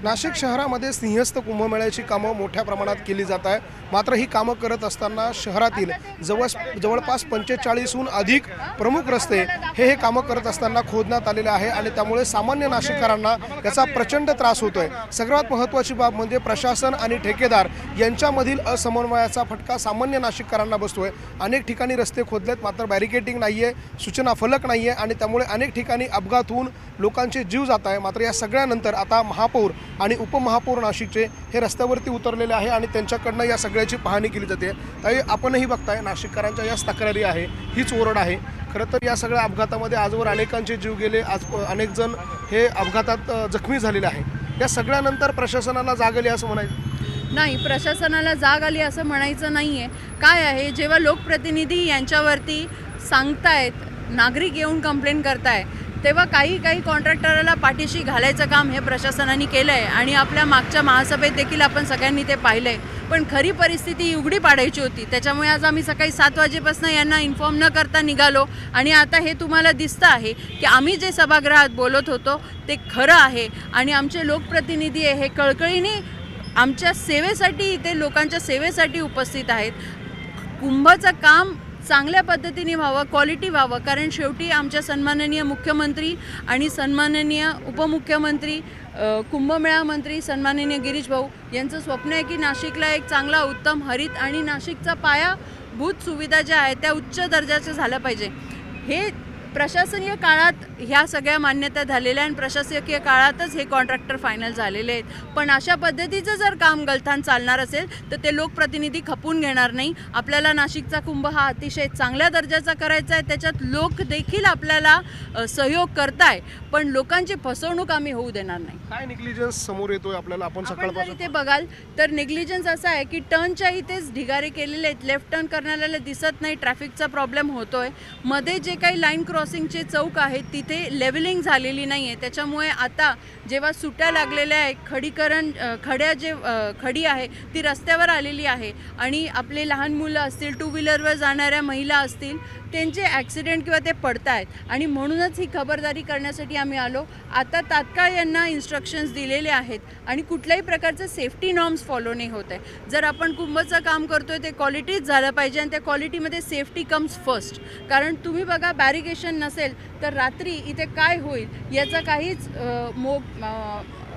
नाशिक शहरामध्ये सिंहस्थ कुंभमेळ्याची कामं मोठ्या प्रमाणात केली जात आहे। मात्र ही कामं करत असताना शहरातील जवळपास 45हून अधिक प्रमुख रस्ते हे कामं करत असताना खोदण्यात आलेले आहे आणि त्यामुळे सामान्य नाशिककरांना याचा प्रचंड त्रास होतोय। सगळ्यात महत्त्वाची बाब म्हणजे प्रशासन आणि ठेकेदार यांच्यामधील असमन्वयाचा फटका सामान्य नाशिककरांना बसतोय। अनेक ठिकाणी रस्ते खोदलेत मात्र बॅरिकेडिंग नाहीये, सूचना फलक नाहीये आणि त्यामुळे अनेक ठिकाणी अपघात होऊन लोकांचे जीव जात आहे। मात्र या सगळ्यानंतर आता महापौर आणि उपमहापौर नाशिकचे हे रस्त्यावरती उतरलेले आहे आणि त्यांच्याकडनं या सगळ्याची पाहणी केली जाते। ताई, आपणही बघताय नाशिककरांच्या या तक्रारी आहे, हीच ओरड आहे। खरं तर या सगळ्या अपघातामध्ये आजवर अनेकांचे जीव गेले, आज अनेक जण हे अपघातात जखमी झालेले आहे। या सगळ्यानंतर प्रशासनाला जाग आली असं म्हणायचं नाही, प्रशासनाला जाग आली असं म्हणायचं नाही आहे। काय आहे, जेव्हा लोकप्रतिनिधी यांच्यावरती सांगतायत, नागरिक येऊन कंप्लेंट करताय, तेव्हा काही कॉन्ट्रॅक्टरला पाठीशी घालायचं काम हे प्रशासनाने केलं आहे आणि आपल्या मागच्या महासभेत देखील आपण सगळ्यांनी ते पाहिलं आहे। पण खरी परिस्थिती उघडी पाडायची होती, त्याच्यामुळे आज आम्ही सकाळी 7 वाजेपासून यांना इन्फॉर्म न करता निघालो आणि आता हे तुम्हाला दिसतं आहे की आम्ही जे सभागृहात बोलत होतो ते खरं आहे आणि आमचे लोकप्रतिनिधी हे कळकळीने आमच्या सेवेसाठी, इथे लोकांच्या सेवेसाठी उपस्थित आहेत। कुंभाचं काम चांगल्या पद्धतीने व्हावं, क्वालिटी व्हावं, कारण शेवटी आमच्या सन्माननीय मुख्यमंत्री आणि सन्माननीय उपमुख्यमंत्री, कुंभमेळा मंत्री सन्माननीय गिरीश भाऊ यांचं स्वप्न आहे की नाशिकला एक चांगला, उत्तम, हरित आणि नाशिकचा पायाभूत सुविधा ज्या आहेत त्या उच्च दर्जाच्या झाल्या पाहिजे। हे प्रशासकीय काळात ह्या सगळ्या मान्यता झालेल्या आणि प्रशासकीय काळातच हे कॉन्ट्रॅक्टर फायनल झालेले आहेत। पण अशा पद्धतीचं जर काम गलथान चालणार असेल तर ते लोकप्रतिनिधी खपून घेणार नाही। आपल्याला नाशिकचा कुंभ हा अतिशय चांगल्या दर्जाचा करायचा आहे, त्याच्यात लोक देखील आपल्याला सहयोग करताय, पण लोकांची फसवणूक आम्ही होऊ देणार नाही। काय निग्लिजन्स समोर येतोय आपल्याला? आपण सकाळपासून इथे बघाल तर निग्लिजन्स असा आहे की टर्नच्या इथेच ढिगारे केलेले आहेत, लेफ्ट टर्न करणाऱ्याला दिसत नाही, ट्रॅफिकचा प्रॉब्लेम होतोय। मध्ये जे काही लाईन क्रॉसिंगचे चौक आहेत तिथे लेवलिंग झालेली नाही आहे, त्याच्यामुळे आता जेव्हा सुट्या लागलेल्या आहे, खडी आहे ती रस्त्यावर आलेली आहे आणि आपले लहान मुलं असतील, टू व्हीलरवर जाणाऱ्या महिला असतील, त्यांचे ॲक्सिडेंट किंवा ते पडत आहेत आणि म्हणूनच ही खबरदारी करण्यासाठी आम्ही आलो। आता तात्काळ यांना इन्स्ट्रक्शन्स दिलेले आहेत आणि कुठल्याही प्रकारचे सेफ्टी नॉर्म्स फॉलो नाही होत आहे। जर आपण कुंभचं काम करतोय ते क्वालिटीच झालं पाहिजे आणि त्या क्वालिटीमध्ये सेफ्टी कम्स फर्स्ट। कारण तुम्ही बघा, बॅरिकेशन नसेल तर रात्री इथे काय होईल याचा काहीच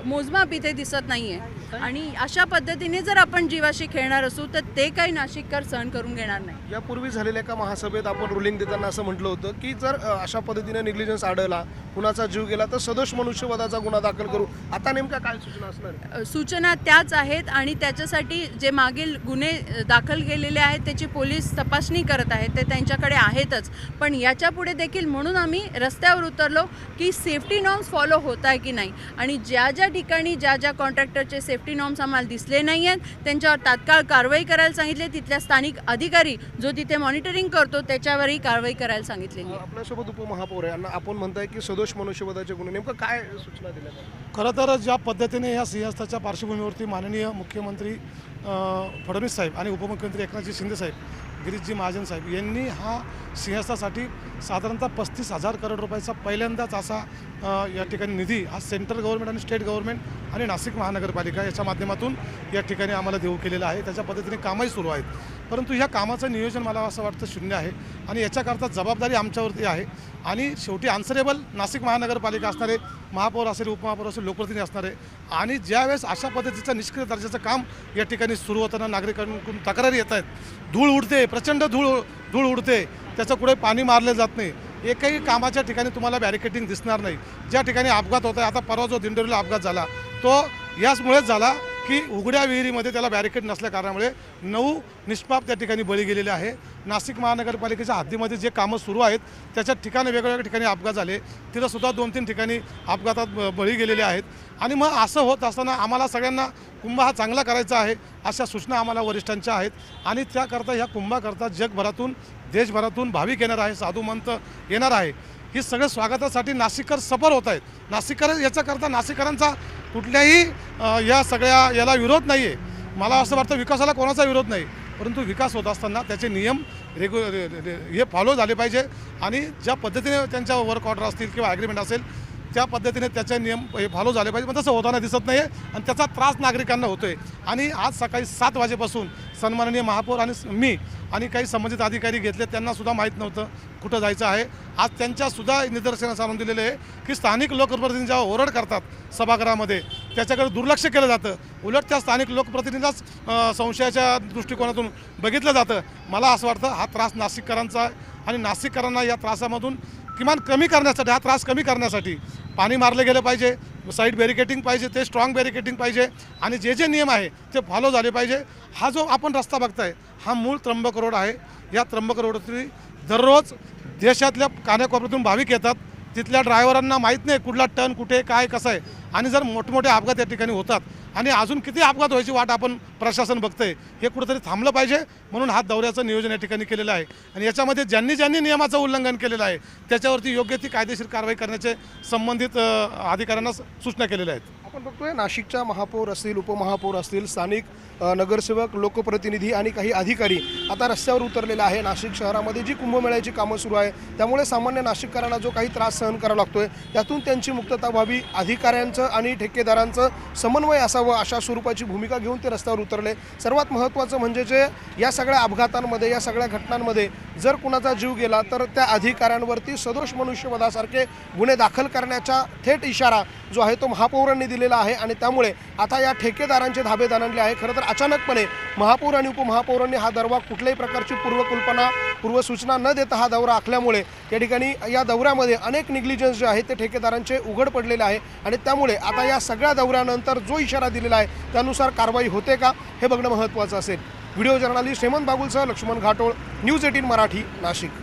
मोजमाप इथे दिसत नाही आहे आणि अशा पद्धतीने जर आपण जीवाशी खेळणार असू तर ते काही नाशिककर सहन करून घेणार नाही। यापूर्वी झालेल्या एका महासभेत आपण रुलिंग देताना असं म्हटलं होतं की जर अशा पद्धतीने निग्लिजन्स आढळला, कुणाचा जीव गेला तर सदोष मनुष्यवधाचा गुन्हा दाखल करू। आता नेमक्या काय सूचना असणार? सूचना त्याच आहेत आणि त्याच्यासाठी जे मागील गुन्हे दाखल केलेले आहेत त्याची पोलीस तपासणी करत आहेत, ते त्यांच्याकडे आहेतच। पण याच्यापुढे देखील म्हणून आम्ही रस्त्यावर उतरलो की सेफ्टी नॉर्म्स फॉलो होत आहे की नाही आणि ज्या ठिकाणी ज्या कॉन्ट्रॅक्टरचे सेफ्टी नॉर्म्स आम्हाला दिसले नाही आहेत त्यांच्यावर तात्काळ कारवाई करायला सांगितले। तिथल्या स्थानिक अधिकारी जो तिथे मॉनिटरिंग करतो त्याच्यावरही कारवाई करायला सांगितलेली आहे। आपल्यासोबत उपमहापौर आहे, आपण म्हणताय की सदोष मनुष्यवधाचे गुन्हे, नेमकं काय सूचना दिल्या? खरं तर ज्या पद्धतीने या सिंहस्थाच्या पार्श्वभूमीवरती माननीय मुख्यमंत्री फडणवीस साहेब आणि उपमुख्यमंत्री एकनाथजी शिंदे साहेब, गिरीशजी महाजन साहेब यांनी हा सिंहस्थासाठी साधारणतः 35,000 करोड रुपयाचा पहिल्यांदाच असा या ठिकाणी निधी हा सेंट्रल गव्हर्नमेंट आणि स्टेट गव्हर्नमेंट आणि नाशिक महानगरपालिका याच्या माध्यमातून या ठिकाणी आम्हाला देऊ केलेला आहे। त्याच्या पद्धतीने कामही सुरू आहेत, परंतु ह्या कामाचं नियोजन मला असं वाटतं शून्य आहे आणि याच्याकरता जबाबदारी आमच्यावरती आहे आणि शेवटी आन्सरेबल नाशिक महानगरपालिका असणारे, महापौर असेल, उपमहापौर असेल, लोकप्रतिनिधी असणारे आणि ज्यावेळेस अशा पद्धतीचं निष्क्रिय दर्जाचं काम या ठिकाणी सुरू होताना नागरिकांकडून तक्रारी येत आहेत, धूळ उडते, प्रचंड धूळ उडते, त्याचं कुठे पाणी मारलं जात नाही, एकही कामाच्या ठिकाणी तुम्हाला बॅरिकेडिंग दिसणार नाही। ज्या ठिकाणी अपघात होत आहे, आता परवा जो दिंडोरीला अपघात झाला तो याचमुळेच झाला की उघड्या विहिरीमध्ये त्याला बॅरिकेड नसल्या कारणामुळे 9 निष्पाप त्या ठिकाणी बळी गेलेले आहे। नाशिक महानगरपालिकेच्या हद्दीमध्ये जे कामं सुरू आहेत त्याच्या ठिकाणी वेगवेगळ्या ठिकाणी अपघात झाले, तिथंसुद्धा 2-3 ठिकाणी अपघातात बळी गेलेले आहेत आणि मग असं होत असताना आम्हाला सगळ्यांना कुंभ हा चांगला करायचा आहे अशा सूचना आम्हाला वरिष्ठांच्या आहेत आणि त्याकरता ह्या कुंभाकरता जगभरातून, देशभरातून भाविक येणार आहे, साधुमंत येणार आहे। ही सगळं स्वागतासाठी नाशिककर सफर होत आहेत। नाशिककर याच्याकरता नाशिककरांचा कुठल्याही या सगळ्या याला विरोध नाही आहे। मला असं वाटतं विकासाला कोणाचा विरोध नाही, परंतु विकास होत असताना त्याचे नियम हे फॉलो झाले पाहिजे आणि ज्या पद्धतीने त्यांच्या वर्क ऑर्डर असतील किंवा ॲग्रीमेंट असेल त्या पद्धतीने त्याचे नियम फॉलो झाले पाहिजे, पण तसं होताना दिसत नाही आहे आणि त्याचा त्रास नागरिकांना होतो आहे. आणि आज सकाळी 7 वाजेपासून सन्माननीय महापौर आणि मी आणि काही संबंधित अधिकारी घेतले, त्यांनासुद्धा माहीत नव्हतं कुठं जायचं आहे. आज त्यांच्यासुद्धा निदर्शनास आणून दिलेले आहे की स्थानिक लोकप्रतिनिधी जेव्हा ओरड करतात सभागृहामध्ये त्याच्याकडे दुर्लक्ष केलं जातं, उलट त्या स्थानिक लोकप्रतिनिधीलाच संशयाच्या दृष्टिकोनातून बघितलं जातं. मला असं वाटतं हा त्रास नाशिककरांचा आहे आणि नाशिककरांना या त्रासामधून किमान कमी करण्यासाठी, हा त्रास कमी करण्यासाठी पाणी मारलं गेलं पाहिजे, साईड बॅरिकेटिंग पाहिजे, ते स्ट्रॉंग बॅरिकेटिंग पाहिजे आणि जे जे नियम आहे ते फॉलो झाले पाहिजे. हा जो आपण रस्ता बघताय हा मूळ त्र्यंबक रोड आहे. या त्र्यंबक रोडवरती दररोज देशातल्या कानाकोपऱ्यातून भाविक येतात. तिथल्या ड्रायव्हरांना माहीत नाही कुठला टर्न कुठे काय कसं आहे आणि जर मोठमोठे अपघात या ठिकाणी होतात आणि अजून किती अपघात व्हायची वाट आपण प्रशासन बघतंय. हे कुठंतरी थांबलं पाहिजे, म्हणून हा दौऱ्याचं नियोजन या ठिकाणी केलेलं आहे आणि याच्यामध्ये ज्यांनी नियमाचं उल्लंघन केलेलं आहे त्याच्यावरती योग्य ती कायदेशीर कारवाई करण्याचे संबंधित अधिकाऱ्यांना सूचना केलेल्या आहेत. आपण बघतोय नाशिकच्या महापौर असतील, उपमहापौर असतील, स्थानिक नगरसेवक, लोकप्रतिनिधी आणि काही अधिकारी आता रस्त्यावर उतरलेले आहे. नाशिक शहरामध्ये जी कुंभमेळ्याची कामं सुरू आहे त्यामुळे सामान्य नाशिककरांना जो काही त्रास सहन करावा लागतोय त्यातून त्यांची मुक्तता व्हावी, अधिकाऱ्यांचं आणि ठेकेदारांचं समन्वय असावं अशा स्वरूपाची भूमिका घेऊन ते रस्त्यावर उतरले. सर्वात महत्त्वाचं म्हणजे जे या सगळ्या अपघातांमध्ये, या सगळ्या घटनांमध्ये जर कुणाचा जीव गेला तर त्या अधिकाऱ्यांवरती सदोष मनुष्यवधासारखे गुन्हे दाखल करण्याचा थेट इशारा जो आहे तो महापौरांनी दिलेला आहे आणि त्यामुळे आता या ठेकेदारांचे धाबे दाणले आहे. खरं तर अचानकपणे महापौर आणि उपमहापौरांनी हा दौरा कुठल्याही प्रकारची पूर्वकल्पना, पूर्वसूचना न देता हा दौरा आखल्यामुळे या ठिकाणी या दौऱ्यामध्ये अनेक निग्लिजन्स जे आहे ते ठेकेदारांचे उघड पडलेले आहे आणि त्यामुळे आता या सगळ्या दौऱ्यानंतर जो इशारा दिलेला आहे त्यानुसार कारवाई होते का हे बघणं महत्त्वाचं असेल. व्हिडिओ जर्नलिस्ट हेमंत बागुलसह लक्ष्मण घाटोळ, न्यूज 18 मराठी, नाशिक.